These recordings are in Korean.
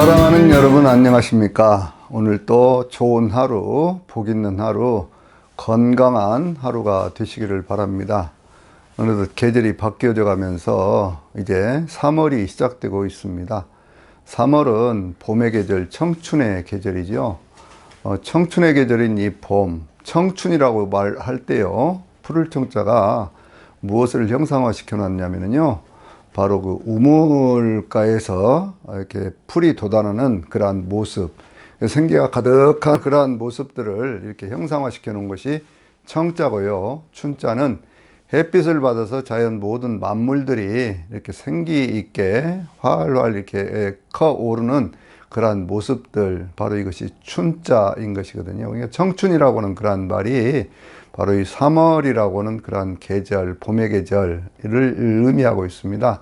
사랑하는 여러분 안녕하십니까? 오늘 또 좋은 하루, 복 있는 하루, 건강한 하루가 되시기를 바랍니다. 어느덧 계절이 바뀌어져 가면서 이제 3월이 시작되고 있습니다. 3월은 봄의 계절, 청춘의 계절이죠. 청춘의 계절인 이 봄, 청춘이라고 말할 때요, 푸를 청자가 무엇을 형상화시켜 놨냐면요, 바로 그 우물가에서 이렇게 풀이 돋아나는 그러한 모습, 생기가 가득한 그러한 모습들을 이렇게 형상화시켜 놓은 것이 청자고요. 춘자는 햇빛을 받아서 자연 모든 만물들이 이렇게 생기 있게 활활 이렇게 커 오르는 그러한 모습들, 바로 이것이 춘자인 것이거든요. 그러니까 청춘이라고 하는 그러한 말이 바로 이 3월이라고 하는 그러한 계절, 봄의 계절을 의미하고 있습니다.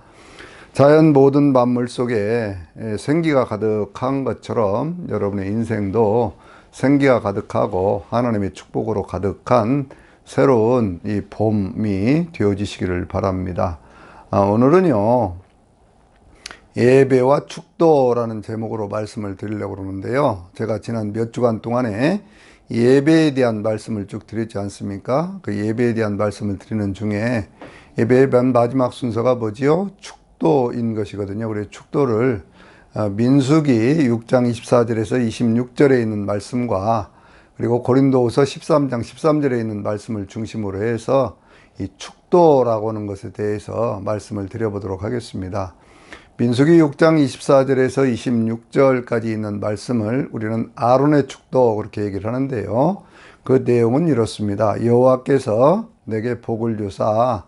자연 모든 만물 속에 생기가 가득한 것처럼 여러분의 인생도 생기가 가득하고 하나님의 축복으로 가득한 새로운 이 봄이 되어지시기를 바랍니다. 오늘은요, 예배와 축도라는 제목으로 말씀을 드리려고 그러는데요. 제가 지난 몇 주간 동안에 예배에 대한 말씀을 쭉 드렸지 않습니까? 그 예배에 대한 말씀을 드리는 중에 예배의 맨 마지막 순서가 뭐지요? 축도인 것이거든요. 그래서 축도를 민수기 6장 24절에서 26절에 있는 말씀과 그리고 고린도후서 13장 13절에 있는 말씀을 중심으로 해서 이 축도라고 하는 것에 대해서 말씀을 드려보도록 하겠습니다. 민수기 6장 24절에서 26절까지 있는 말씀을 우리는 아론의 축도 그렇게 얘기를 하는데요. 그 내용은 이렇습니다. 여호와께서 내게 복을 주사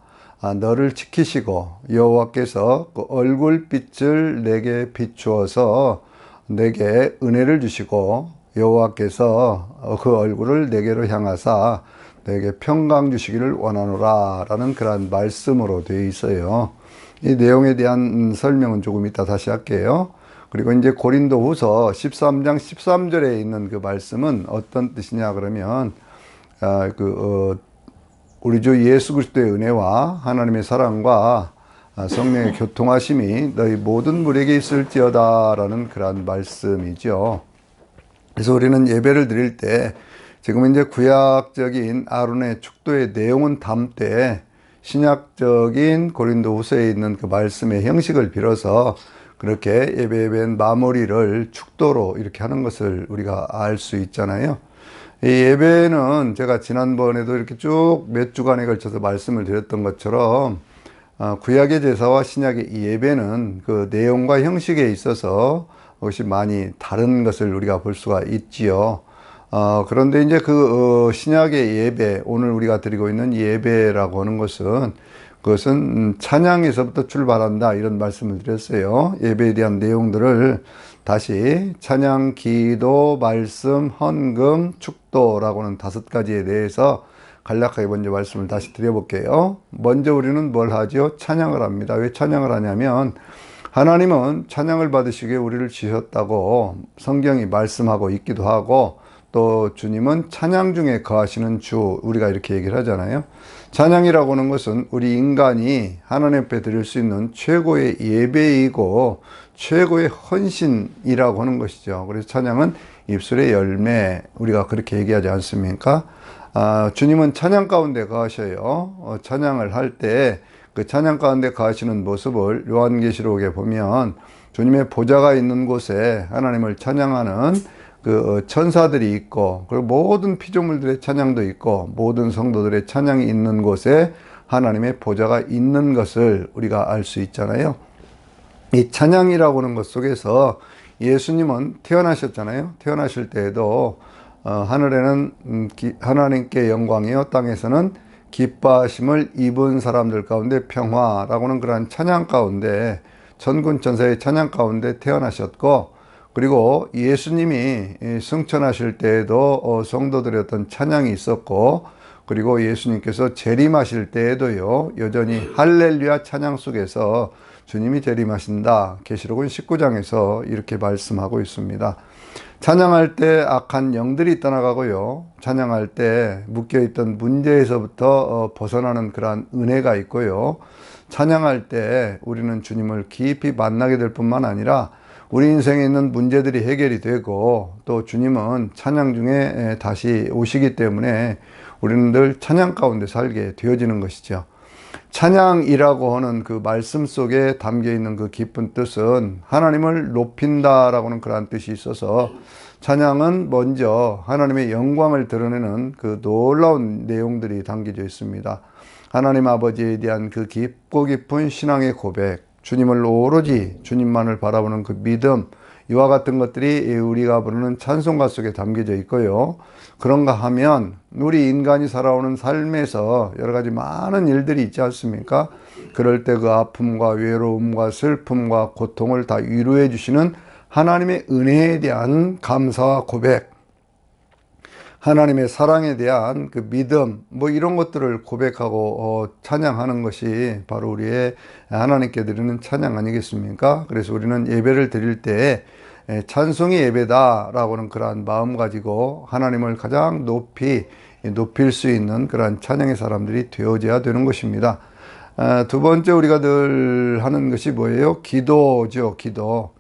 너를 지키시고 여호와께서 그 얼굴빛을 내게 비추어서 내게 은혜를 주시고 여호와께서 그 얼굴을 내게로 향하사 내게 평강 주시기를 원하노라 라는 그런 말씀으로 되어 있어요. 이 내용에 대한 설명은 조금 이따 다시 할게요. 그리고 이제 고린도후서 13장 13절에 있는 그 말씀은 어떤 뜻이냐 그러면 우리 주 예수 그리스도의 은혜와 하나님의 사랑과 성령의 교통하심이 너희 모든 물에게 있을지어다 라는 그러한 말씀이죠. 그래서 우리는 예배를 드릴 때 지금 이제 구약적인 아론의 축도의 내용은 담되 신약적인 고린도후서에 있는 그 말씀의 형식을 빌어서 그렇게 예배의 마무리를 축도로 이렇게 하는 것을 우리가 알 수 있잖아요. 이 예배는 제가 지난번에도 이렇게 쭉 몇 주간에 걸쳐서 말씀을 드렸던 것처럼 구약의 제사와 신약의 이 예배는 그 내용과 형식에 있어서 그것이 많이 다른 것을 우리가 볼 수가 있지요. 그런데 이제 신약의 예배, 오늘 우리가 드리고 있는 예배라고 하는 것은 그것은 찬양에서부터 출발한다 이런 말씀을 드렸어요. 예배에 대한 내용들을 다시 찬양, 기도, 말씀, 헌금, 축도라고 하는 5가지에 대해서 간략하게 먼저 말씀을 다시 드려볼게요. 먼저 우리는 뭘 하죠? 찬양을 합니다. 왜 찬양을 하냐면 하나님은 찬양을 받으시기에 우리를 지으셨다고 성경이 말씀하고 있기도 하고 또 주님은 찬양 중에 거하시는 주, 우리가 이렇게 얘기를 하잖아요. 찬양이라고 하는 것은 우리 인간이 하나님 앞에 드릴 수 있는 최고의 예배이고 최고의 헌신이라고 하는 것이죠. 그래서 찬양은 입술의 열매, 우리가 그렇게 얘기하지 않습니까? 주님은 찬양 가운데 거하셔요. 찬양을 할 때 그 찬양 가운데 거하시는 모습을 요한계시록에 보면 주님의 보좌가 있는 곳에 하나님을 찬양하는 그 천사들이 있고 그리고 모든 피조물들의 찬양도 있고 모든 성도들의 찬양이 있는 곳에 하나님의 보좌가 있는 것을 우리가 알 수 있잖아요. 이 찬양이라고 하는 것 속에서 예수님은 태어나셨잖아요. 태어나실 때에도 하늘에는 하나님께 영광이요 땅에서는 기뻐하심을 입은 사람들 가운데 평화라고 하는 그러한 찬양 가운데 천군 천사의 찬양 가운데 태어나셨고 그리고 예수님이 승천하실 때에도 성도들의 어떤 찬양이 있었고 그리고 예수님께서 재림하실 때에도요 여전히 할렐루야 찬양 속에서 주님이 재림하신다. 계시록은 19장에서 이렇게 말씀하고 있습니다. 찬양할 때 악한 영들이 떠나가고요. 찬양할 때 묶여있던 문제에서부터 벗어나는 그러한 은혜가 있고요. 찬양할 때 우리는 주님을 깊이 만나게 될 뿐만 아니라 우리 인생에 있는 문제들이 해결이 되고 또 주님은 찬양 중에 다시 오시기 때문에 우리는 늘 찬양 가운데 살게 되어지는 것이죠. 찬양이라고 하는 그 말씀 속에 담겨 있는 그 깊은 뜻은 하나님을 높인다라고는 그러한 뜻이 있어서 찬양은 먼저 하나님의 영광을 드러내는 그 놀라운 내용들이 담겨져 있습니다. 하나님 아버지에 대한 그 깊고 깊은 신앙의 고백, 주님을 오로지 주님만을 바라보는 그 믿음, 이와 같은 것들이 우리가 부르는 찬송가 속에 담겨져 있고요. 그런가 하면 우리 인간이 살아오는 삶에서 여러 가지 많은 일들이 있지 않습니까? 그럴 때 그 아픔과 외로움과 슬픔과 고통을 다 위로해 주시는 하나님의 은혜에 대한 감사와 고백, 하나님의 사랑에 대한 그 믿음, 이런 것들을 고백하고 찬양하는 것이 바로 우리의 하나님께 드리는 찬양 아니겠습니까? 그래서 우리는 예배를 드릴 때 찬송이 예배다라고는 그러한 마음 가지고 하나님을 가장 높이 높일 수 있는 그러한 찬양의 사람들이 되어져야 되는 것입니다. 두 번째 우리가 늘 하는 것이 뭐예요? 기도죠, 기도.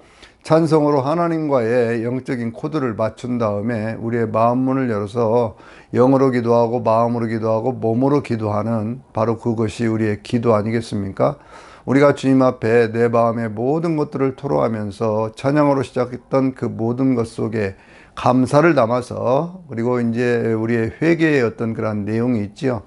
찬송으로 하나님과의 영적인 코드를 맞춘 다음에 우리의 마음 문을 열어서 영으로 기도하고 마음으로 기도하고 몸으로 기도하는 바로 그것이 우리의 기도 아니겠습니까? 우리가 주님 앞에 내 마음의 모든 것들을 토로하면서 찬양으로 시작했던 그 모든 것 속에 감사를 담아서 그리고 이제 우리의 회개의 어떤 그런 내용이 있지요.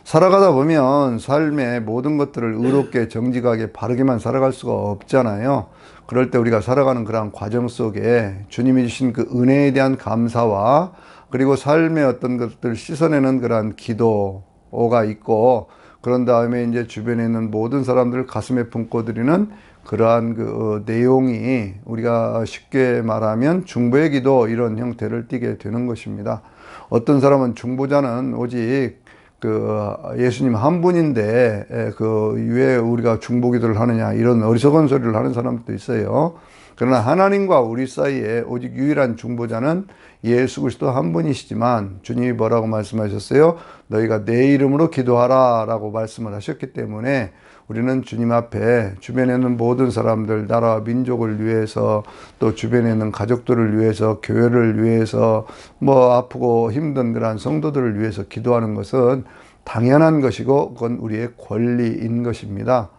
살아가다 보면 삶의 모든 것들을 의롭게 정직하게 바르게만 살아갈 수가 없잖아요. 그럴 때 우리가 살아가는 그런 과정 속에 주님이 주신 그 은혜에 대한 감사와 그리고 삶의 어떤 것들을 씻어내는 그런 기도가 있고, 그런 다음에 이제 주변에 있는 모든 사람들을 가슴에 품고 드리는 그러한 그 내용이 우리가 쉽게 말하면 중보의 기도 이런 형태를 띠게 되는 것입니다. 어떤 사람은 중보자는 오직 그 예수님 한 분인데 그 왜 우리가 중보 기도를 하느냐 이런 어리석은 소리를 하는 사람도 있어요. 그러나 하나님과 우리 사이에 오직 유일한 중보자는 예수 그리스도 한 분이시지만 주님이 뭐라고 말씀하셨어요? 너희가 내 이름으로 기도하라 라고 말씀을 하셨기 때문에 우리는 주님 앞에 주변에 있는 모든 사람들, 나라와 민족을 위해서 또 주변에 있는 가족들을 위해서, 교회를 위해서, 아프고 힘든 그러한 성도들을 위해서 기도하는 것은 당연한 것이고 그건 우리의 권리인 것입니다.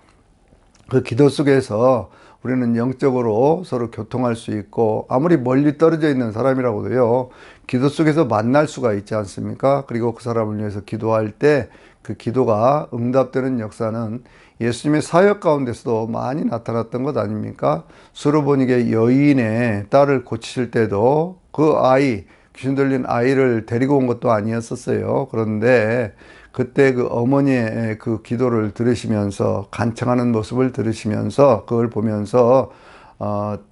그 기도 속에서 우리는 영적으로 서로 교통할 수 있고, 아무리 멀리 떨어져 있는 사람이라고도요, 기도 속에서 만날 수가 있지 않습니까? 그리고 그 사람을 위해서 기도할 때 그 기도가 응답되는 역사는 예수님의 사역 가운데서도 많이 나타났던 것 아닙니까? 수르보니게 여인의 딸을 고치실 때도 그 아이, 귀신 들린 아이를 데리고 온 것도 아니었었어요. 그런데 그때 그 어머니의 그 기도를 들으시면서, 간청하는 모습을 들으시면서 그걸 보면서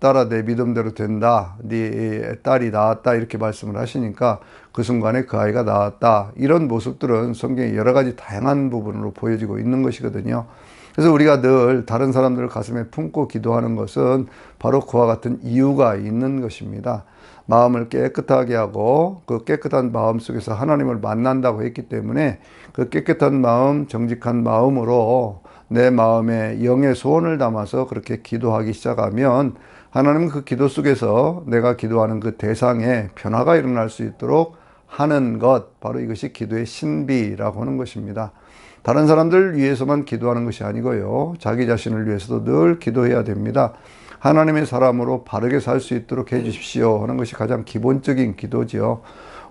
딸아 내 믿음대로 된다, 네 딸이 나았다 이렇게 말씀을 하시니까 그 순간에 그 아이가 나았다. 이런 모습들은 성경의 여러 가지 다양한 부분으로 보여지고 있는 것이거든요. 그래서 우리가 늘 다른 사람들을 가슴에 품고 기도하는 것은 바로 그와 같은 이유가 있는 것입니다. 마음을 깨끗하게 하고 그 깨끗한 마음 속에서 하나님을 만난다고 했기 때문에 그 깨끗한 마음, 정직한 마음으로 내 마음에 영의 소원을 담아서 그렇게 기도하기 시작하면 하나님은 그 기도 속에서 내가 기도하는 그 대상에 변화가 일어날 수 있도록 하는 것, 바로 이것이 기도의 신비라고 하는 것입니다. 다른 사람들 위해서만 기도하는 것이 아니고요, 자기 자신을 위해서도 늘 기도해야 됩니다. 하나님의 사람으로 바르게 살 수 있도록 해 주십시오 하는 것이 가장 기본적인 기도지요.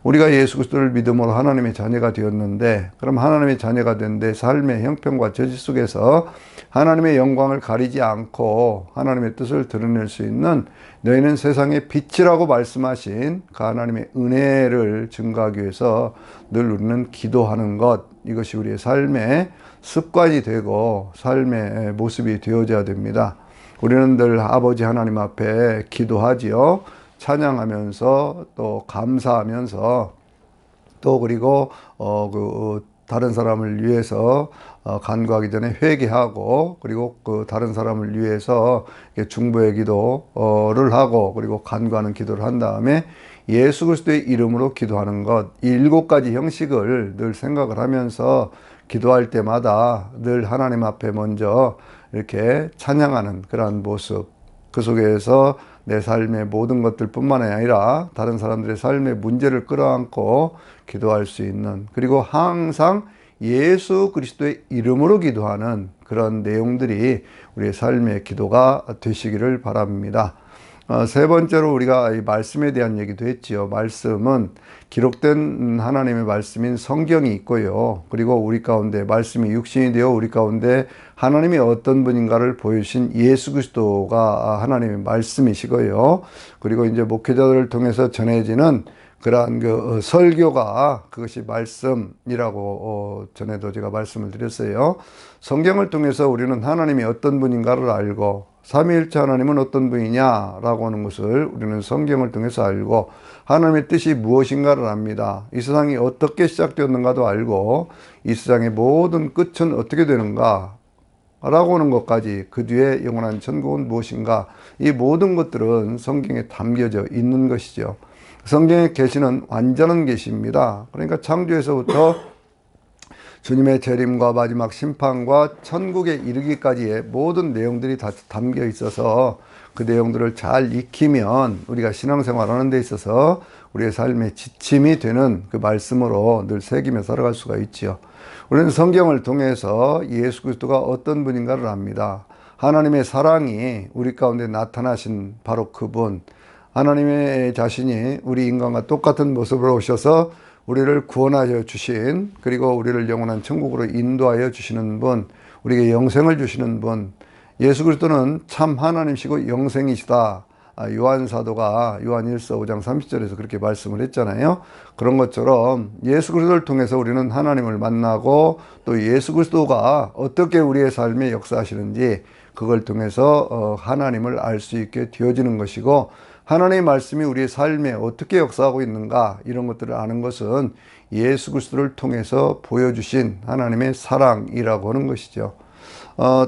우리가 예수 그리스도를 믿음으로 하나님의 자녀가 되었는데, 그럼 하나님의 자녀가 된 내 삶의 형편과 저지 속에서 하나님의 영광을 가리지 않고 하나님의 뜻을 드러낼 수 있는 너희는 세상의 빛이라고 말씀하신 그 하나님의 은혜를 증거하기 위해서 늘 우리는 기도하는 것, 이것이 우리의 삶의 습관이 되고 삶의 모습이 되어져야 됩니다. 우리는 늘 아버지 하나님 앞에 기도하지요. 찬양하면서 또 감사하면서 또 그리고 다른 사람을 위해서 간구하기 전에 회개하고, 그리고 그 다른 사람을 위해서 중보의 기도를 하고 그리고 간구하는 기도를 한 다음에 예수 그리스도의 이름으로 기도하는 것, 이 7가지 형식을 늘 생각을 하면서 기도할 때마다 늘 하나님 앞에 먼저 이렇게 찬양하는 그러한 모습, 그 속에서 내 삶의 모든 것들뿐만 아니라 다른 사람들의 삶의 문제를 끌어안고 기도할 수 있는, 그리고 항상 예수 그리스도의 이름으로 기도하는 그런 내용들이 우리의 삶의 기도가 되시기를 바랍니다. 세 번째로 우리가 이 말씀에 대한 얘기도 했지요. 말씀은 기록된 하나님의 말씀인 성경이 있고요. 그리고 우리 가운데 말씀이 육신이 되어 우리 가운데 하나님이 어떤 분인가를 보여주신 예수 그리스도가 하나님의 말씀이시고요. 그리고 이제 목회자들을 통해서 전해지는 그러한 그 설교가 그것이 말씀이라고 전에도 제가 말씀을 드렸어요. 성경을 통해서 우리는 하나님이 어떤 분인가를 알고 삼위일체 하나님은 어떤 분이냐라고 하는 것을 우리는 성경을 통해서 알고 하나님의 뜻이 무엇인가를 압니다. 이 세상이 어떻게 시작되었는가도 알고 이 세상의 모든 끝은 어떻게 되는가 라고 하는 것까지, 그 뒤에 영원한 천국은 무엇인가, 이 모든 것들은 성경에 담겨져 있는 것이죠. 성경의 계시는 완전한 계시입니다. 그러니까 창조에서부터 주님의 재림과 마지막 심판과 천국에 이르기까지의 모든 내용들이 다 담겨 있어서 그 내용들을 잘 익히면 우리가 신앙생활하는 데 있어서 우리의 삶의 지침이 되는 그 말씀으로 늘 새기며 살아갈 수가 있지요. 우리는 성경을 통해서 예수 그리스도가 어떤 분인가를 압니다. 하나님의 사랑이 우리 가운데 나타나신 바로 그분, 하나님의 자신이 우리 인간과 똑같은 모습으로 오셔서 우리를 구원하여 주신, 그리고 우리를 영원한 천국으로 인도하여 주시는 분, 우리에게 영생을 주시는 분, 예수 그리스도는 참 하나님이시고 영생이시다. 요한 사도가 요한 1서 5장 30절에서 그렇게 말씀을 했잖아요. 그런 것처럼 예수 그리스도를 통해서 우리는 하나님을 만나고 또 예수 그리스도가 어떻게 우리의 삶에 역사하시는지 그걸 통해서 하나님을 알 수 있게 되어지는 것이고, 하나님의 말씀이 우리의 삶에 어떻게 역사하고 있는가, 이런 것들을 아는 것은 예수 그리스도를 통해서 보여주신 하나님의 사랑이라고 하는 것이죠.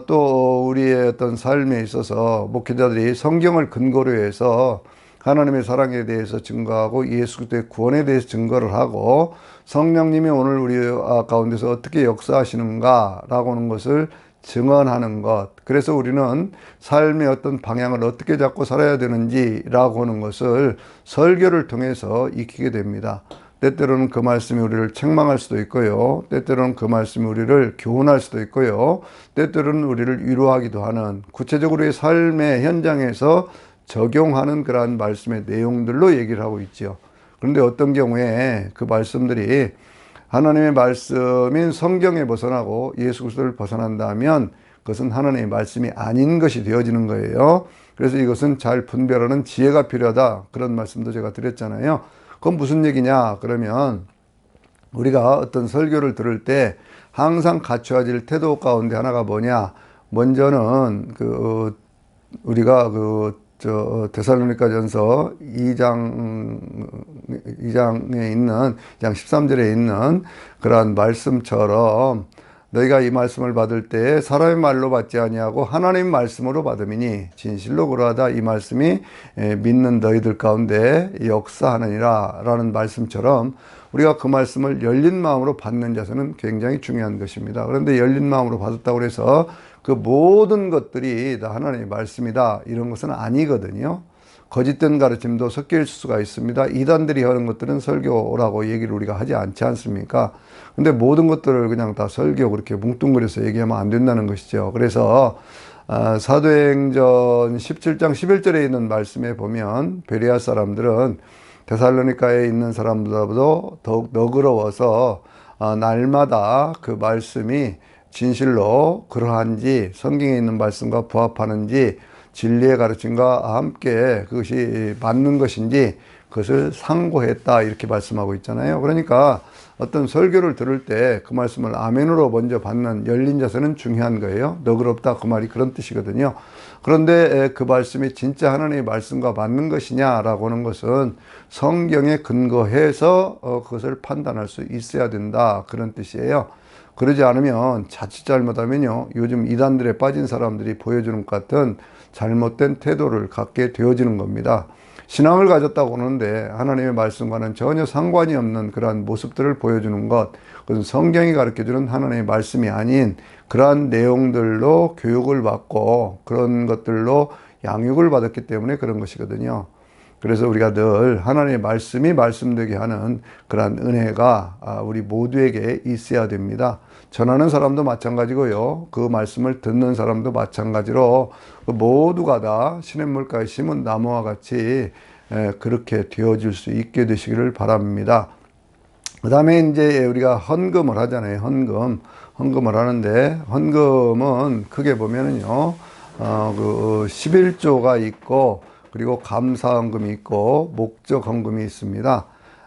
또 우리의 어떤 삶에 있어서 목회자들이 성경을 근거로 해서 하나님의 사랑에 대해서 증거하고 예수 그리스도의 구원에 대해서 증거를 하고 성령님이 오늘 우리 가운데서 어떻게 역사하시는가 라고 하는 것을 증언하는 것, 그래서 우리는 삶의 어떤 방향을 어떻게 잡고 살아야 되는지라고 하는 것을 설교를 통해서 익히게 됩니다. 때때로는 그 말씀이 우리를 책망할 수도 있고요, 때때로는 그 말씀이 우리를 교훈할 수도 있고요, 때때로는 우리를 위로하기도 하는, 구체적으로의 삶의 현장에서 적용하는 그러한 말씀의 내용들로 얘기를 하고 있죠. 그런데 어떤 경우에 그 말씀들이 하나님의 말씀인 성경에 벗어나고 예수 그리스도를 벗어난다면 그것은 하나님의 말씀이 아닌 것이 되어지는 거예요. 그래서 이것은 잘 분별하는 지혜가 필요하다, 그런 말씀도 제가 드렸잖아요. 그건 무슨 얘기냐 그러면, 우리가 어떤 설교를 들을 때 항상 갖춰야 될 태도 가운데 하나가 뭐냐, 먼저는 우리가 데살로니가전서 2장에 있는 2장 13절에 있는 그러한 말씀처럼 너희가 이 말씀을 받을 때 사람의 말로 받지 아니하고 하나님 말씀으로 받음이니 진실로 그러하다, 이 말씀이 믿는 너희들 가운데 역사하느니라 라는 말씀처럼 우리가 그 말씀을 열린 마음으로 받는 자세는 굉장히 중요한 것입니다. 그런데 열린 마음으로 받았다고 해서 그 모든 것들이 다 하나님의 말씀이다, 이런 것은 아니거든요. 거짓된 가르침도 섞여 있을 수가 있습니다. 이단들이 하는 것들은 설교라고 얘기를 우리가 하지 않지 않습니까? 근데 모든 것들을 그냥 다 설교 그렇게 뭉뚱그려서 얘기하면 안 된다는 것이죠. 그래서 사도행전 17장 11절에 있는 말씀에 보면 베레아 사람들은 데살로니가에 있는 사람들보다 더욱 너그러워서 날마다 그 말씀이 진실로 그러한지, 성경에 있는 말씀과 부합하는지, 진리의 가르침과 함께 그것이 맞는 것인지 그것을 상고했다, 이렇게 말씀하고 있잖아요. 그러니까 어떤 설교를 들을 때 그 말씀을 아멘으로 먼저 받는 열린 자세는 중요한 거예요. 너그럽다, 그 말이 그런 뜻이거든요. 그런데 그 말씀이 진짜 하나님의 말씀과 맞는 것이냐라고 하는 것은 성경에 근거해서 그것을 판단할 수 있어야 된다, 그런 뜻이에요. 그러지 않으면 자칫 잘못하면요, 요즘 이단들에 빠진 사람들이 보여주는 것 같은 잘못된 태도를 갖게 되어지는 겁니다. 신앙을 가졌다고 하는데 하나님의 말씀과는 전혀 상관이 없는 그러한 모습들을 보여주는 것, 그것은 성경이 가르쳐주는 하나님의 말씀이 아닌 그러한 내용들로 교육을 받고 그런 것들로 양육을 받았기 때문에 그런 것이거든요. 그래서 우리가 늘 하나님의 말씀이 말씀되게 하는 그러한 은혜가 우리 모두에게 있어야 됩니다. 전하는 사람도 마찬가지고요. 그 말씀을 듣는 사람도 마찬가지로 모두가 다 시냇물가에 심은 나무와 같이 그렇게 되어질 수 있게 되시기를 바랍니다. 그 다음에 이제 우리가 헌금을 하잖아요. 헌금을 하는데, 헌금은 크게 보면은요, 그 11조가 있고, 그리고 감사헌금이 있고, 목적헌금이 있습니다.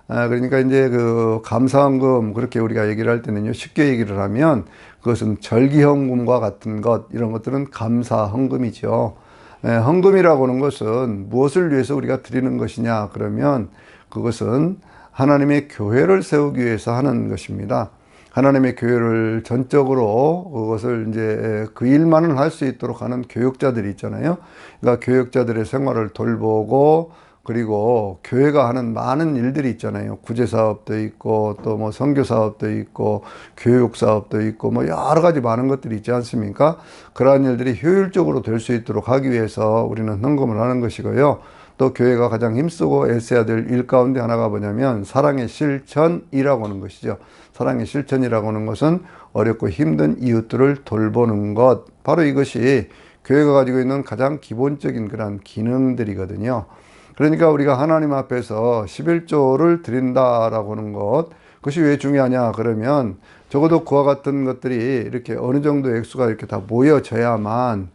그러니까 이제 그 감사헌금, 그렇게 우리가 얘기를 할 때는요, 쉽게 얘기를 하면 그것은 절기헌금과 같은 것, 이런 것들은 감사헌금이죠. 헌금이라고 하는 것은 무엇을 위해서 우리가 드리는 것이냐, 그러면 그것은 하나님의 교회를 세우기 위해서 하는 것입니다. 하나님의 교회를 전적으로 그것을 이제 그 일만을 할 수 있도록 하는 교육자들이 있잖아요. 그러니까 교육자들의 생활을 돌보고, 그리고 교회가 하는 많은 일들이 있잖아요. 구제사업도 있고, 또 뭐 선교사업도 있고, 교육사업도 있고, 뭐 여러 가지 많은 것들이 있지 않습니까? 그러한 일들이 효율적으로 될 수 있도록 하기 위해서 우리는 헌금을 하는 것이고요. 또 교회가 가장 힘쓰고 애써야 될 일 가운데 하나가 뭐냐면 사랑의 실천이라고 하는 것이죠. 사랑의 실천이라고 하는 것은 어렵고 힘든 이웃들을 돌보는 것, 바로 이것이 교회가 가지고 있는 가장 기본적인 그런 기능들이거든요. 그러니까 우리가 하나님 앞에서 11조를 드린다라고 하는 것, 그것이 왜 중요하냐 그러면 적어도 그와 같은 것들이 이렇게 어느 정도 액수가 이렇게 다 모여져야만,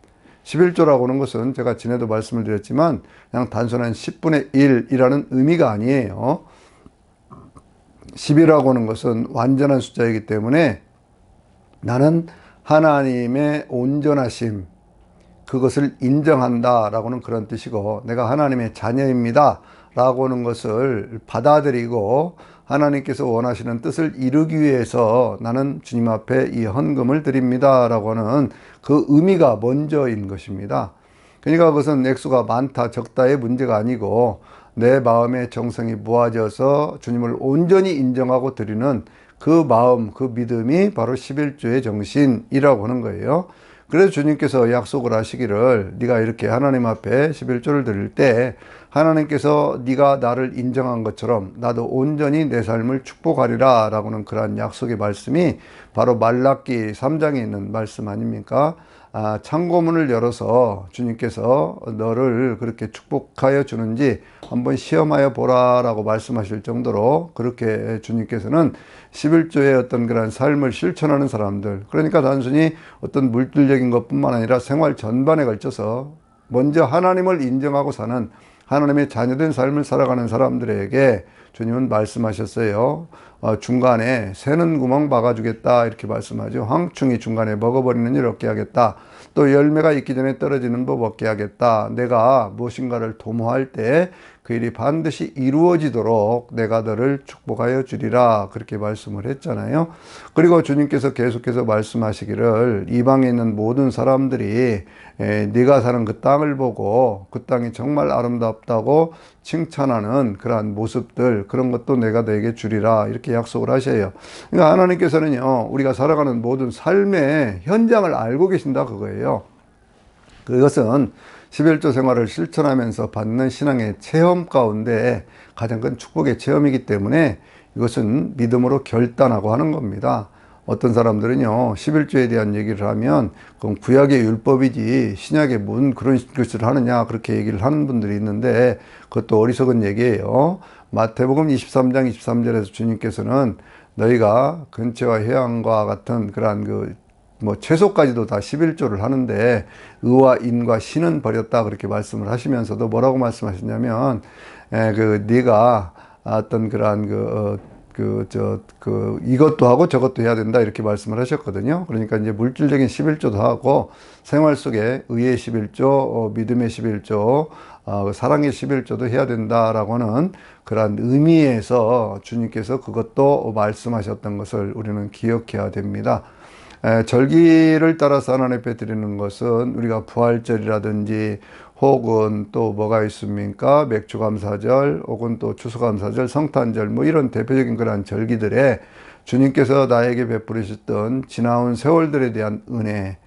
11조라고 하는 것은 제가 전에도 말씀을 드렸지만 그냥 단순한 10분의 1이라는 의미가 아니에요. 10이라고 하는 것은 완전한 숫자이기 때문에 나는 하나님의 온전하심, 그것을 인정한다라고는 그런 뜻이고, 내가 하나님의 자녀입니다 라고 하는 것을 받아들이고 하나님께서 원하시는 뜻을 이루기 위해서 나는 주님 앞에 이 헌금을 드립니다 라고 하는 그 의미가 먼저인 것입니다. 그러니까 그것은 액수가 많다 적다의 문제가 아니고 내 마음의 정성이 모아져서 주님을 온전히 인정하고 드리는 그 마음, 그 믿음이 바로 11조의 정신이라고 하는 거예요. 그래서 주님께서 약속을 하시기를, 네가 이렇게 하나님 앞에 11조를 드릴 때 하나님께서 네가 나를 인정한 것처럼 나도 온전히 내 삶을 축복하리라 라고는 그러한 약속의 말씀이 바로 말라기 3장에 있는 말씀 아닙니까? 창고문을 열어서 주님께서 너를 그렇게 축복하여 주는지 한번 시험하여 보라 라고 말씀하실 정도로, 그렇게 주님께서는 11조의 어떤 그런 삶을 실천하는 사람들, 그러니까 단순히 어떤 물질적인 것뿐만 아니라 생활 전반에 걸쳐서 먼저 하나님을 인정하고 사는 하나님의 자녀된 삶을 살아가는 사람들에게 주님은 말씀하셨어요. 중간에 새는 구멍 막아주겠다 이렇게 말씀하죠. 황충이 중간에 먹어버리는 일 없게 하겠다. 또 열매가 있기 전에 떨어지는 법 없게 하겠다. 내가 무엇인가를 도모할 때 그 일이 반드시 이루어지도록 내가 너를 축복하여 주리라, 그렇게 말씀을 했잖아요. 그리고 주님께서 계속해서 말씀하시기를, 이방에 있는 모든 사람들이 네가 사는 그 땅을 보고 그 땅이 정말 아름답다고 칭찬하는 그러한 모습들, 그런 것도 내가 너에게 주리라, 이렇게 약속을 하셔요. 그러니까 하나님께서는요, 우리가 살아가는 모든 삶의 현장을 알고 계신다 그거예요. 그것은 11조 생활을 실천하면서 받는 신앙의 체험 가운데 가장 큰 축복의 체험이기 때문에 이것은 믿음으로 결단하고 하는 겁니다. 어떤 사람들은요, 11조에 대한 얘기를 하면 그건 구약의 율법이지 신약의 뭔 그런 것을 하느냐, 그렇게 얘기를 하는 분들이 있는데 그것도 어리석은 얘기예요. 마태복음 23장 23절에서 주님께서는 너희가 근처와 해양과 같은 그러한 채소까지도 다 11조를 하는데 의와 인과 신은 버렸다, 그렇게 말씀을 하시면서도 뭐라고 말씀하셨냐면, 네가 어떤 그러한 이것도 하고 저것도 해야 된다, 이렇게 말씀을 하셨거든요. 그러니까 이제 물질적인 11조도 하고 생활 속에 의의 11조, 믿음의 11조, 사랑의 11조도 해야 된다라고 하는 그러한 의미에서 주님께서 그것도 말씀하셨던 것을 우리는 기억해야 됩니다. 절기를 따라서 하나님 앞에 드리는 것은 우리가 부활절이라든지 혹은 또 뭐가 있습니까? 맥주감사절 혹은 또 추수감사절, 성탄절, 뭐 이런 대표적인 그러한 절기들에 주님께서 나에게 베풀으셨던 지나온 세월들에 대한 은혜,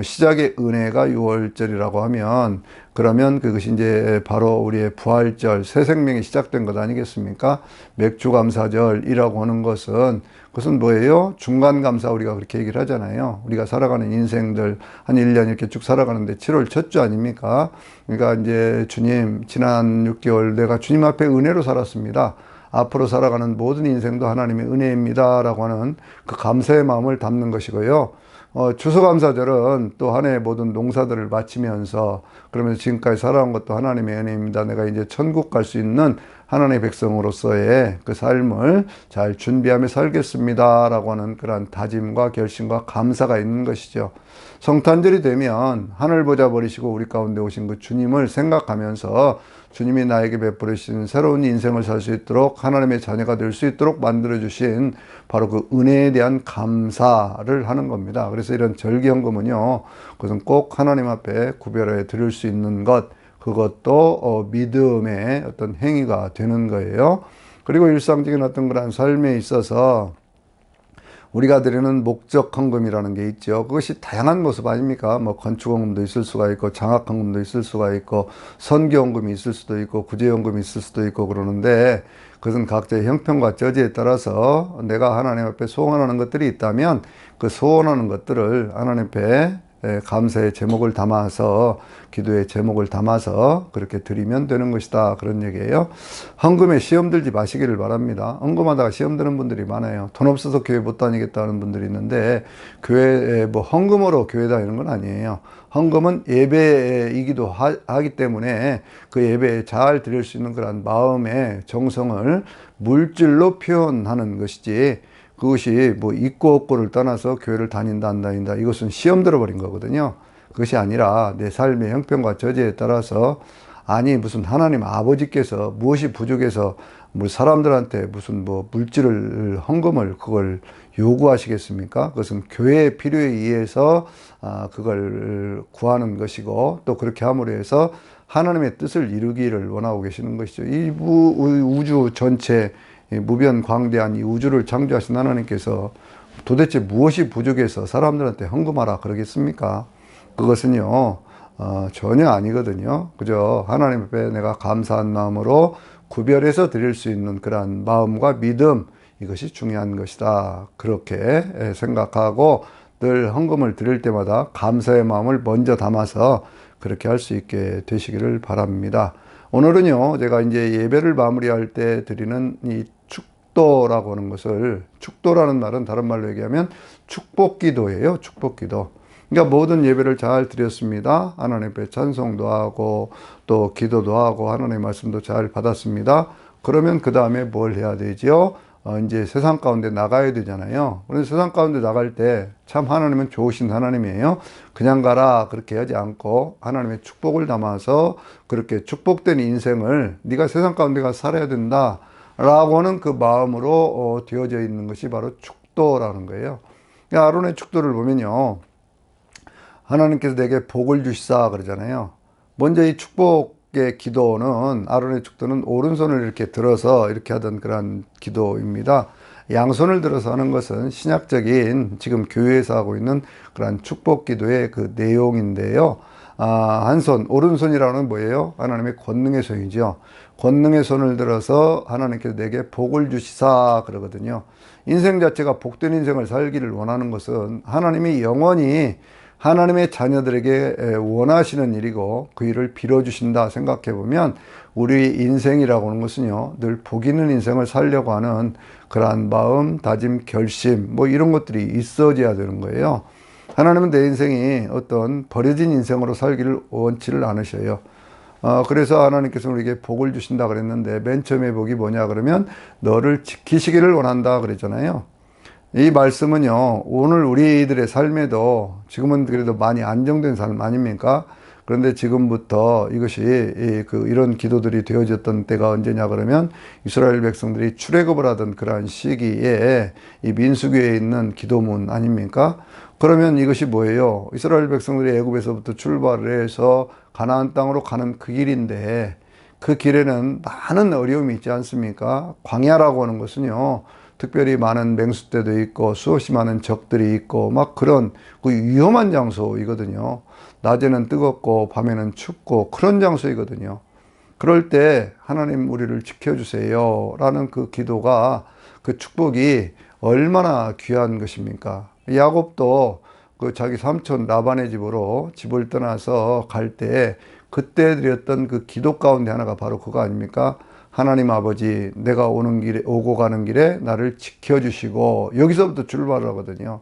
시작의 은혜가 6월절이라고 하면 그러면 그것이 이제 바로 우리의 부활절, 새 생명이 시작된 것 아니겠습니까? 맥주감사절이라고 하는 것은 그것은 뭐예요? 중간감사 우리가 그렇게 얘기를 하잖아요. 우리가 살아가는 인생들 한 1년 이렇게 쭉 살아가는데 7월 첫 주 아닙니까? 그러니까 이제 주님 지난 6개월 내가 주님 앞에 은혜로 살았습니다. 앞으로 살아가는 모든 인생도 하나님의 은혜입니다. 라고 하는 그 감사의 마음을 담는 것이고요. 추수감사절은 또 한 해의 모든 농사들을 마치면서 그러면서 지금까지 살아온 것도 하나님의 은혜입니다. 내가 이제 천국 갈 수 있는 하나님의 백성으로서의 그 삶을 잘 준비하며 살겠습니다. 라고 하는 그러한 다짐과 결심과 감사가 있는 것이죠. 성탄절이 되면 하늘 보자 버리시고 우리 가운데 오신 그 주님을 생각하면서 주님이 나에게 베풀으신 새로운 인생을 살 수 있도록 하나님의 자녀가 될 수 있도록 만들어주신 바로 그 은혜에 대한 감사를 하는 겁니다. 그래서 이런 절기헌금은요, 그것은 꼭 하나님 앞에 구별해 드릴 수 있는 것, 그것도 믿음의 어떤 행위가 되는 거예요. 그리고 일상적인 어떤 그런 삶에 있어서 우리가 드리는 목적 헌금이라는 게 있죠. 그것이 다양한 모습 아닙니까? 뭐 건축헌금도 있을 수가 있고 장학헌금도 있을 수가 있고 선교헌금이 있을 수도 있고 구제헌금이 있을 수도 있고 그러는데 그것은 각자의 형편과 처지에 따라서 내가 하나님 앞에 소원하는 것들이 있다면 그 소원하는 것들을 하나님 앞에 감사의 제목을 담아서 기도의 제목을 담아서 그렇게 드리면 되는 것이다, 그런 얘기예요. 헌금에 시험 들지 마시기를 바랍니다. 헌금하다가 시험 드는 분들이 많아요. 돈 없어서 교회 못 다니겠다는 분들이 있는데 교회에 뭐 헌금으로 교회 다니는 건 아니에요. 헌금은 예배이기도 하기 때문에 그 예배에 잘 드릴 수 있는 그런 마음의 정성을 물질로 표현하는 것이지, 그것이 뭐 있고 없고를 떠나서 교회를 다닌다 안 다닌다, 이것은 시험 들어버린 거거든요. 그것이 아니라 내 삶의 형편과 처지에 따라서, 아니 무슨 하나님 아버지께서 무엇이 부족해서 뭐 사람들한테 무슨 뭐 물질을 헌금을 그걸 요구하시겠습니까? 그것은 교회의 필요에 의해서 그걸 구하는 것이고, 또 그렇게 함으로 해서 하나님의 뜻을 이루기를 원하고 계시는 것이죠. 이 우주 전체 무변 광대한 이 우주를 창조하신 하나님께서 도대체 무엇이 부족해서 사람들한테 헌금하라 그러겠습니까? 그것은요, 전혀 아니거든요. 그저 하나님 앞에 내가 감사한 마음으로 구별해서 드릴 수 있는 그러한 마음과 믿음, 이것이 중요한 것이다, 그렇게 생각하고 늘 헌금을 드릴 때마다 감사의 마음을 먼저 담아서 그렇게 할 수 있게 되시기를 바랍니다. 오늘은요, 제가 이제 예배를 마무리할 때 드리는 이 축도라고 하는 것을, 축도라는 말은 다른 말로 얘기하면 축복기도예요. 축복기도. 그러니까 모든 예배를 잘 드렸습니다. 하나님 앞에 찬송도 하고 또 기도도 하고 하나님의 말씀도 잘 받았습니다. 그러면 그 다음에 뭘 해야 되죠? 이제 세상 가운데 나가야 되잖아요. 그래서 세상 가운데 나갈 때 참 하나님은 좋으신 하나님이에요. 그냥 가라 그렇게 하지 않고 하나님의 축복을 담아서 그렇게 축복된 인생을 네가 세상 가운데 가서 살아야 된다 라고 하는 그 마음으로 되어져 있는 것이 바로 축도라는 거예요. 그러니까 아론의 축도를 보면요, 하나님께서 내게 복을 주시사 그러잖아요. 먼저 이 축복의 기도는, 아론의 축도는 오른손을 이렇게 들어서 이렇게 하던 그런 기도입니다. 양손을 들어서 하는 것은 신약적인 지금 교회에서 하고 있는 그런 축복 기도의 그 내용인데요. 한 손, 오른손이라는 뭐예요? 하나님의 권능의 손이죠. 권능의 손을 들어서 하나님께서 내게 복을 주시사 그러거든요. 인생 자체가 복된 인생을 살기를 원하는 것은 하나님이 영원히 하나님의 자녀들에게 원하시는 일이고 그 일을 빌어주신다 생각해 보면, 우리 인생이라고 하는 것은요, 늘 복 있는 인생을 살려고 하는 그러한 마음, 다짐, 결심 뭐 이런 것들이 있어져야 되는 거예요. 하나님은 내 인생이 어떤 버려진 인생으로 살기를 원치를 않으셔요. 그래서 하나님께서 우리에게 복을 주신다 그랬는데, 맨 처음에 복이 뭐냐 그러면 너를 지키시기를 원한다 그랬잖아요. 이 말씀은요, 오늘 우리들의 삶에도 지금은 그래도 많이 안정된 삶 아닙니까? 그런데 지금부터 이것이 이런 기도들이 되어졌던 때가 언제냐 그러면, 이스라엘 백성들이 출애굽을 하던 그러한 시기에 이 민수기에 있는 기도문 아닙니까? 그러면 이것이 뭐예요? 이스라엘 백성들이 애굽에서부터 출발을 해서 가나안 땅으로 가는 그 길인데, 그 길에는 많은 어려움이 있지 않습니까? 광야라고 하는 것은요, 특별히 많은 맹수떼도 있고 수없이 많은 적들이 있고 막 그런 그 위험한 장소이거든요. 낮에는 뜨겁고 밤에는 춥고 그런 장소이거든요. 그럴 때 하나님 우리를 지켜주세요 라는 그 기도가, 그 축복이 얼마나 귀한 것입니까? 야곱도 그 자기 삼촌 라반의 집으로 집을 떠나서 갈 때 그때 드렸던 그 기도 가운데 하나가 바로 그거 아닙니까? 하나님 아버지, 내가 오는 길에, 오고 가는 길에 나를 지켜주시고, 여기서부터 출발을 하거든요.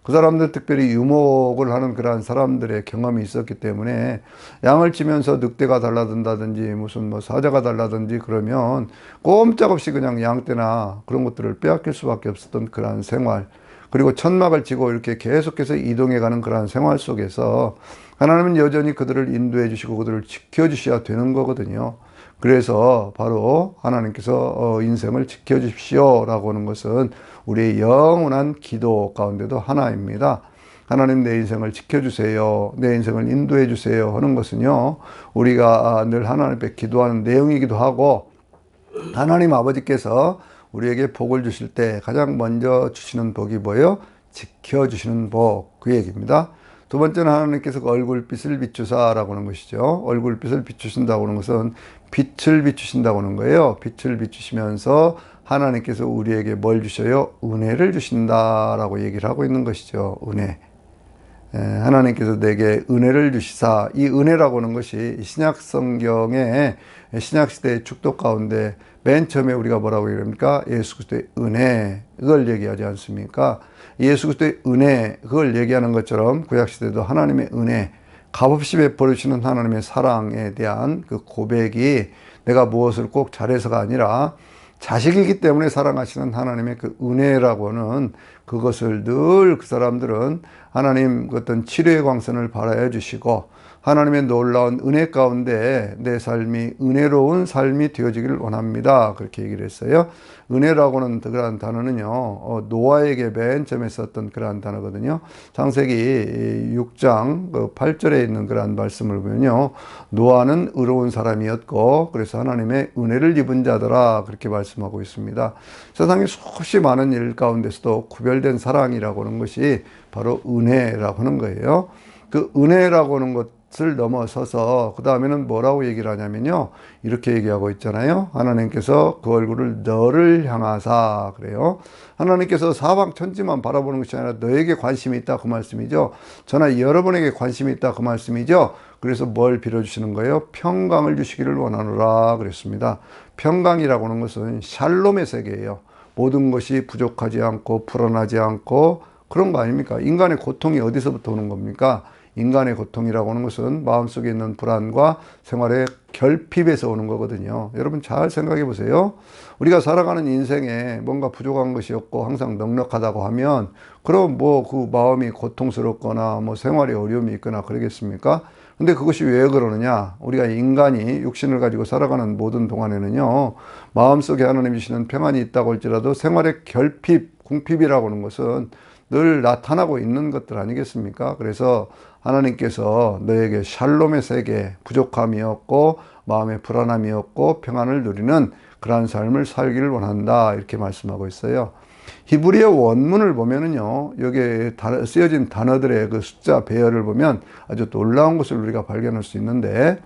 그 사람들 특별히 유목을 하는 그러한 사람들의 경험이 있었기 때문에 양을 치면서 늑대가 달라든다든지 무슨 뭐 사자가 달라든지 그러면 꼼짝없이 그냥 양떼나 그런 것들을 빼앗길 수밖에 없었던 그러한 생활, 그리고 천막을 치고 이렇게 계속해서 이동해 가는 그러한 생활 속에서 하나님은 여전히 그들을 인도해 주시고 그들을 지켜 주셔야 되는 거거든요. 그래서 바로 하나님께서 인생을 지켜주십시오 라고 하는 것은 우리의 영원한 기도 가운데도 하나입니다. 하나님, 내 인생을 지켜주세요, 내 인생을 인도해 주세요 하는 것은요, 우리가 늘 하나님 앞에 기도하는 내용이기도 하고, 하나님 아버지께서 우리에게 복을 주실 때 가장 먼저 주시는 복이 뭐예요? 지켜주시는 복, 그 얘기입니다. 두 번째는 하나님께서 그 얼굴빛을 비추사라고 하는 것이죠. 얼굴빛을 비추신다고 하는 것은 빛을 비추신다고 하는 거예요. 빛을 비추시면서 하나님께서 우리에게 뭘 주셔요? 은혜를 주신다라고 얘기를 하고 있는 것이죠. 은혜. 하나님께서 내게 은혜를 주시사, 이 은혜라고 하는 것이 신약 성경의 신약 시대의 축도 가운데 맨 처음에 우리가 뭐라고 얘기합니까? 예수 그리스도의 은혜, 그걸 얘기하지 않습니까? 예수 그리스도의 은혜, 그걸 얘기하는 것처럼 구약 시대도 하나님의 은혜, 값없이 베풀으시는 하나님의 사랑에 대한 그 고백이 내가 무엇을 꼭 잘해서가 아니라 자식이기 때문에 사랑하시는 하나님의 그 은혜라고 하는 그것을 늘 그 사람들은 하나님 어떤 치료의 광선을 발하여 주시고 하나님의 놀라운 은혜 가운데 내 삶이 은혜로운 삶이 되어지기를 원합니다. 그렇게 얘기를 했어요. 은혜라고는 그러한 단어는요, 노아에게 맨 처음에 썼던 그러한 단어거든요. 창세기 6장 8절에 있는 그러한 말씀을 보면요, 노아는 의로운 사람이었고 그래서 하나님의 은혜를 입은 자더라, 그렇게 말씀하고 있습니다. 세상에 수없이 많은 일 가운데서도 구별된 사랑이라고 하는 것이 바로 은혜라고 하는 거예요. 그 은혜라고 하는 것을 넘어서서 그 다음에는 뭐라고 얘기를 하냐면요, 이렇게 얘기하고 있잖아요. 하나님께서 그 얼굴을 너를 향하사, 그래요. 하나님께서 사방 천지만 바라보는 것이 아니라 너에게 관심이 있다, 그 말씀이죠. 저나 여러분에게 관심이 있다, 그 말씀이죠. 그래서 뭘 빌어주시는 거예요? 평강을 주시기를 원하노라 그랬습니다. 평강이라고 하는 것은 샬롬의 세계예요. 모든 것이 부족하지 않고 불안하지 않고 그런 거 아닙니까? 인간의 고통이 어디서부터 오는 겁니까? 인간의 고통이라고 하는 것은 마음속에 있는 불안과 생활의 결핍에서 오는 거거든요. 여러분 잘 생각해 보세요. 우리가 살아가는 인생에 뭔가 부족한 것이 없고 항상 넉넉하다고 하면 그럼 뭐 그 마음이 고통스럽거나 뭐 생활에 어려움이 있거나 그러겠습니까? 근데 그것이 왜 그러느냐? 우리가 인간이 육신을 가지고 살아가는 모든 동안에는요, 마음속에 하나님 주시는 평안이 있다고 할지라도 생활의 결핍, 궁핍이라고 하는 것은 늘 나타나고 있는 것들 아니겠습니까? 그래서 하나님께서 너에게 샬롬의 세계, 부족함이 없고 마음의 불안함이 없고 평안을 누리는 그러한 삶을 살기를 원한다, 이렇게 말씀하고 있어요. 히브리어 원문을 보면은요, 여기에 쓰여진 단어들의 그 숫자 배열을 보면 아주 놀라운 것을 우리가 발견할 수 있는데,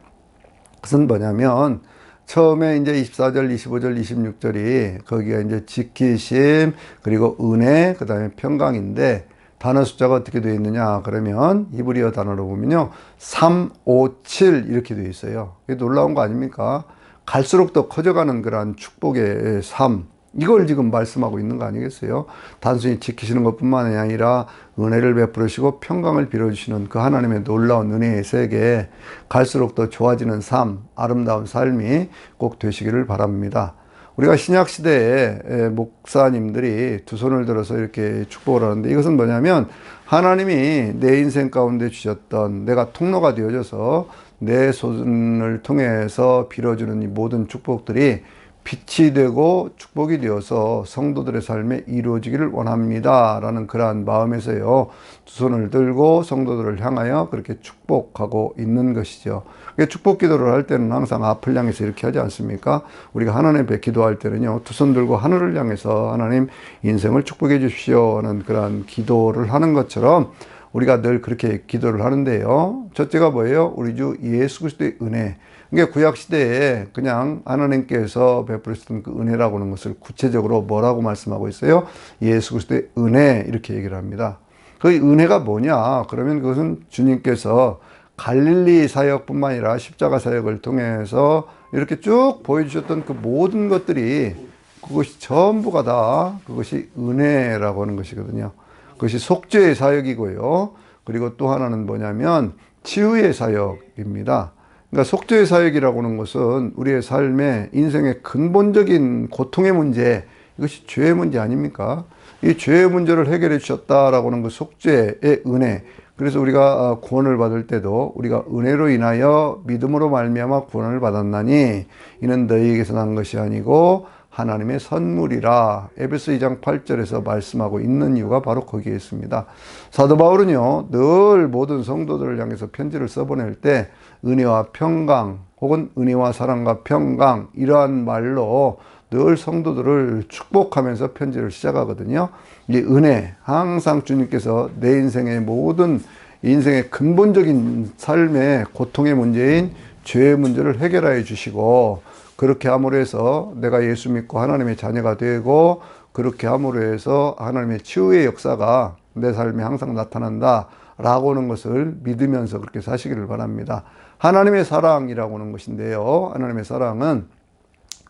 그것은 뭐냐면 처음에 이제 24절, 25절, 26절이 거기가 이제 지키심, 그리고 은혜, 그 다음에 평강인데 단어 숫자가 어떻게 되어 있느냐 그러면 히브리어 단어로 보면요, 3, 5, 7 이렇게 되어 있어요. 이게 놀라운 거 아닙니까? 갈수록 더 커져가는 그러한 축복의 삶, 이걸 지금 말씀하고 있는 거 아니겠어요? 단순히 지키시는 것뿐만이 아니라 은혜를 베풀으시고 평강을 빌어주시는 그 하나님의 놀라운 은혜의 세계, 갈수록 더 좋아지는 삶, 아름다운 삶이 꼭 되시기를 바랍니다. 우리가 신약시대에 목사님들이 두 손을 들어서 이렇게 축복을 하는데, 이것은 뭐냐면 하나님이 내 인생 가운데 주셨던, 내가 통로가 되어져서 내 손을 통해서 빌어주는 이 모든 축복들이 빛이 되고 축복이 되어서 성도들의 삶에 이루어지기를 원합니다 라는 그러한 마음에서요, 두 손을 들고 성도들을 향하여 그렇게 축복하고 있는 것이죠. 축복 기도를 할 때는 항상 앞을 향해서 이렇게 하지 않습니까? 우리가 하나님 앞에 기도할 때는요, 두 손 들고 하늘을 향해서 하나님 인생을 축복해 주십시오 하는 그러한 기도를 하는 것처럼 우리가 늘 그렇게 기도를 하는데요, 첫째가 뭐예요? 우리 주 예수 그리스도의 은혜. 이게 구약시대에 그냥 하나님께서 베풀으셨던 그 은혜라고 하는 것을 구체적으로 뭐라고 말씀하고 있어요? 예수 그리스도의 은혜, 이렇게 얘기를 합니다. 그 은혜가 뭐냐? 그러면 그것은 주님께서 갈릴리 사역뿐만 아니라 십자가 사역을 통해서 이렇게 쭉 보여주셨던 그 모든 것들이, 그것이 전부가 다 그것이 은혜라고 하는 것이거든요. 그것이 속죄의 사역이고요. 그리고 또 하나는 뭐냐면 치유의 사역입니다. 그러니까 속죄의 사역이라고 하는 것은 우리의 삶에 인생의 근본적인 고통의 문제, 이것이 죄의 문제 아닙니까? 이 죄의 문제를 해결해 주셨다라고 하는 그 속죄의 은혜. 그래서 우리가 구원을 받을 때도 우리가 은혜로 인하여 믿음으로 말미암아 구원을 받았나니 이는 너희에게서 난 것이 아니고 하나님의 선물이라, 에베소 2장 8절에서 말씀하고 있는 이유가 바로 거기에 있습니다. 사도 바울은요, 늘 모든 성도들을 향해서 편지를 써보낼 때 은혜와 평강, 혹은 은혜와 사랑과 평강, 이러한 말로 늘 성도들을 축복하면서 편지를 시작하거든요. 이 은혜, 항상 주님께서 내 인생의 모든 인생의 근본적인 삶의 고통의 문제인 죄의 문제를 해결하여 주시고, 그렇게 함으로 해서 내가 예수 믿고 하나님의 자녀가 되고, 그렇게 함으로 해서 하나님의 치유의 역사가 내 삶에 항상 나타난다 라고 하는 것을 믿으면서 그렇게 사시기를 바랍니다. 하나님의 사랑이라고 하는 것인데요, 하나님의 사랑은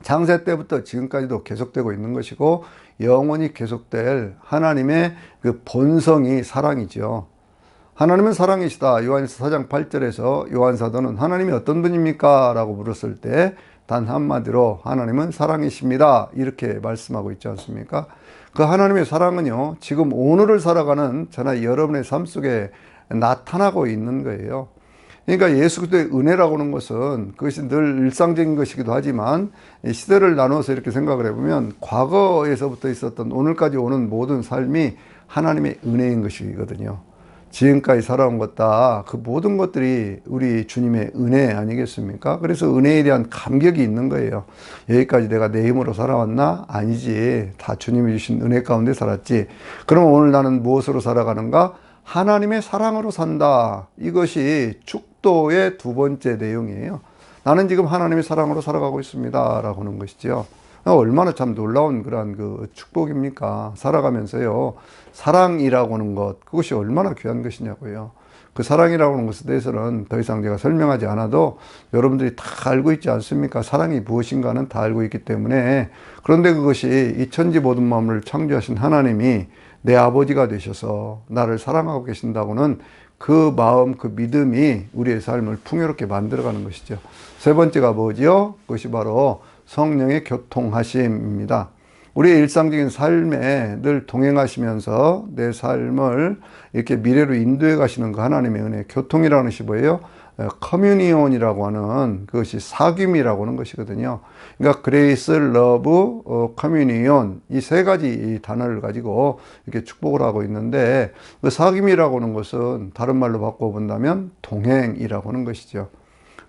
창세 때부터 지금까지도 계속되고 있는 것이고 영원히 계속될 하나님의 그 본성이 사랑이죠. 하나님은 사랑이시다. 요한일서 4장 8절에서 요한 사도는 하나님이 어떤 분입니까? 라고 물었을 때 단 한마디로 하나님은 사랑이십니다, 이렇게 말씀하고 있지 않습니까? 그 하나님의 사랑은요, 지금 오늘을 살아가는 저나 여러분의 삶 속에 나타나고 있는 거예요. 그러니까 예수 그리스도의 은혜라고 하는 것은 그것이 늘 일상적인 것이기도 하지만, 시대를 나눠서 이렇게 생각을 해보면 과거에서부터 있었던 오늘까지 오는 모든 삶이 하나님의 은혜인 것이거든요. 지금까지 살아온 것 다 그 모든 것들이 우리 주님의 은혜 아니겠습니까? 그래서 은혜에 대한 감격이 있는 거예요. 여기까지 내가 내 힘으로 살아왔나? 아니지. 다 주님이 주신 은혜 가운데 살았지. 그럼 오늘 나는 무엇으로 살아가는가? 하나님의 사랑으로 산다. 이것이 축도의 두 번째 내용이에요. 나는 지금 하나님의 사랑으로 살아가고 있습니다 라고 하는 것이죠. 얼마나 참 놀라운 그러한 그 축복입니까? 살아가면서요, 사랑이라고 하는 것, 그것이 얼마나 귀한 것이냐고요. 그 사랑이라고 하는 것에 대해서는 더 이상 제가 설명하지 않아도 여러분들이 다 알고 있지 않습니까? 사랑이 무엇인가는 다 알고 있기 때문에. 그런데 그것이 이 천지 모든 만물을 창조하신 하나님이 내 아버지가 되셔서 나를 사랑하고 계신다고는 그 마음, 그 믿음이 우리의 삶을 풍요롭게 만들어가는 것이죠. 세 번째가 뭐지요? 그것이 바로 성령의 교통하심입니다. 우리의 일상적인 삶에 늘 동행하시면서 내 삶을 이렇게 미래로 인도해 가시는 그 하나님의 은혜, 교통이라는 것이 뭐예요? 커뮤니온이라고 하는 그것이 사귐이라고 하는 것이거든요. 그러니까 그레이스, 러브, 커뮤니온, 이 세 가지 이 단어를 가지고 이렇게 축복을 하고 있는데, 그 사귐이라고 하는 것은 다른 말로 바꿔본다면 동행이라고 하는 것이죠.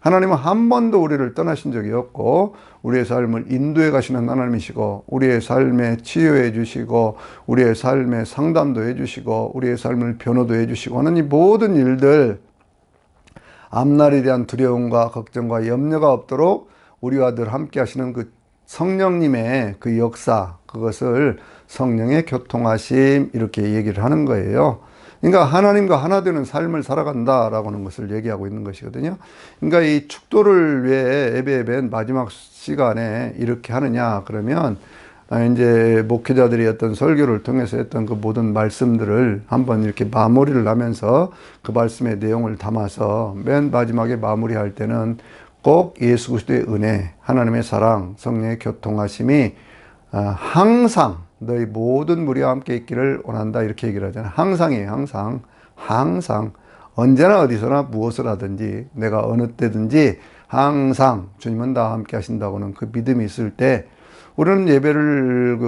하나님은 한 번도 우리를 떠나신 적이 없고 우리의 삶을 인도해 가시는 하나님이시고, 우리의 삶에 치유해 주시고, 우리의 삶에 상담도 해 주시고, 우리의 삶을 변호도 해 주시고 하는 이 모든 일들, 앞날에 대한 두려움과 걱정과 염려가 없도록 우리와 늘 함께 하시는 그 성령님의 그 역사, 그것을 성령의 교통하심, 이렇게 얘기를 하는 거예요. 그러니까 하나님과 하나 되는 삶을 살아간다라고 하는 것을 얘기하고 있는 것이거든요. 그러니까 이 축도를 위해 예배의 맨 마지막 시간에 이렇게 하느냐 그러면, 이제 목회자들이 어떤 설교를 통해서 했던 그 모든 말씀들을 한번 이렇게 마무리를 하면서 그 말씀의 내용을 담아서 맨 마지막에 마무리할 때는 꼭 예수 그리스도의 은혜, 하나님의 사랑, 성령의 교통하심이 항상 너희 모든 무리와 함께 있기를 원한다, 이렇게 얘기를 하잖아요. 항상이에요. 항상. 항상. 언제나 어디서나 무엇을 하든지 내가 어느 때든지 항상 주님은 나와 함께 하신다고는 그 믿음이 있을 때 우리는 예배를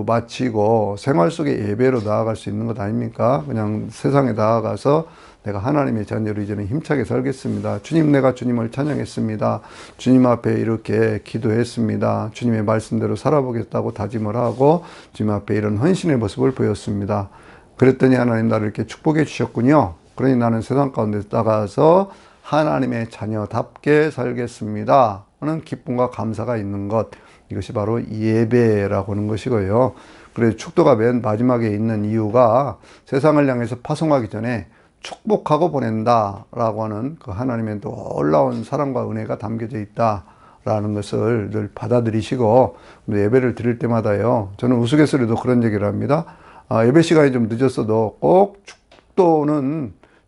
마치고 생활 속에 예배로 나아갈 수 있는 것 아닙니까? 그냥 세상에 나아가서 내가 하나님의 자녀로 이제는 힘차게 살겠습니다. 주님, 내가 주님을 찬양했습니다. 주님 앞에 이렇게 기도했습니다. 주님의 말씀대로 살아보겠다고 다짐을 하고 주님 앞에 이런 헌신의 모습을 보였습니다. 그랬더니 하나님 나를 이렇게 축복해 주셨군요. 그러니 나는 세상 가운데 나가서 하나님의 자녀답게 살겠습니다 하는 기쁨과 감사가 있는 것, 이것이 바로 예배라고 하는 것이고요. 그래서 축도가 맨 마지막에 있는 이유가 세상을 향해서 파송하기 전에 축복하고 보낸다라고 하는 그 하나님의 놀라운 사랑과 은혜가 담겨져 있다라는 것을 늘 받아들이시고, 예배를 드릴 때마다요, 저는 우스갯소리도 그런 얘기를 합니다. 예배 시간이 좀 늦었어도 꼭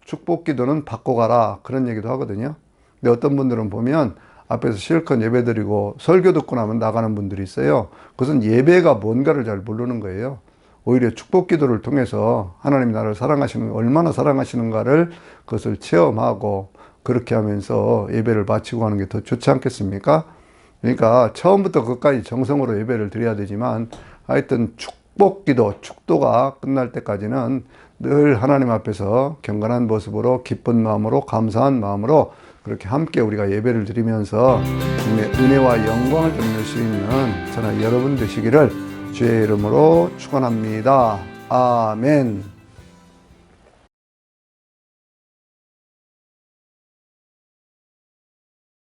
축복 기도는 받고 가라, 그런 얘기도 하거든요. 근데 어떤 분들은 보면 앞에서 실컷 예배 드리고 설교 듣고 나면 나가는 분들이 있어요. 그것은 예배가 뭔가를 잘 모르는 거예요. 오히려 축복 기도를 통해서 하나님이 나를 얼마나 사랑하시는가를 그것을 체험하고, 그렇게 하면서 예배를 마치고 가는 게 더 좋지 않겠습니까? 그러니까 처음부터 끝까지 정성으로 예배를 드려야 되지만, 하여튼 축복 기도, 축도가 끝날 때까지는 늘 하나님 앞에서 경건한 모습으로, 기쁜 마음으로, 감사한 마음으로 그렇게 함께 우리가 예배를 드리면서 주님의 은혜와 영광을 드릴 수 있는 저는 여러분 되시기를 주의 이름으로 축원합니다. 아멘.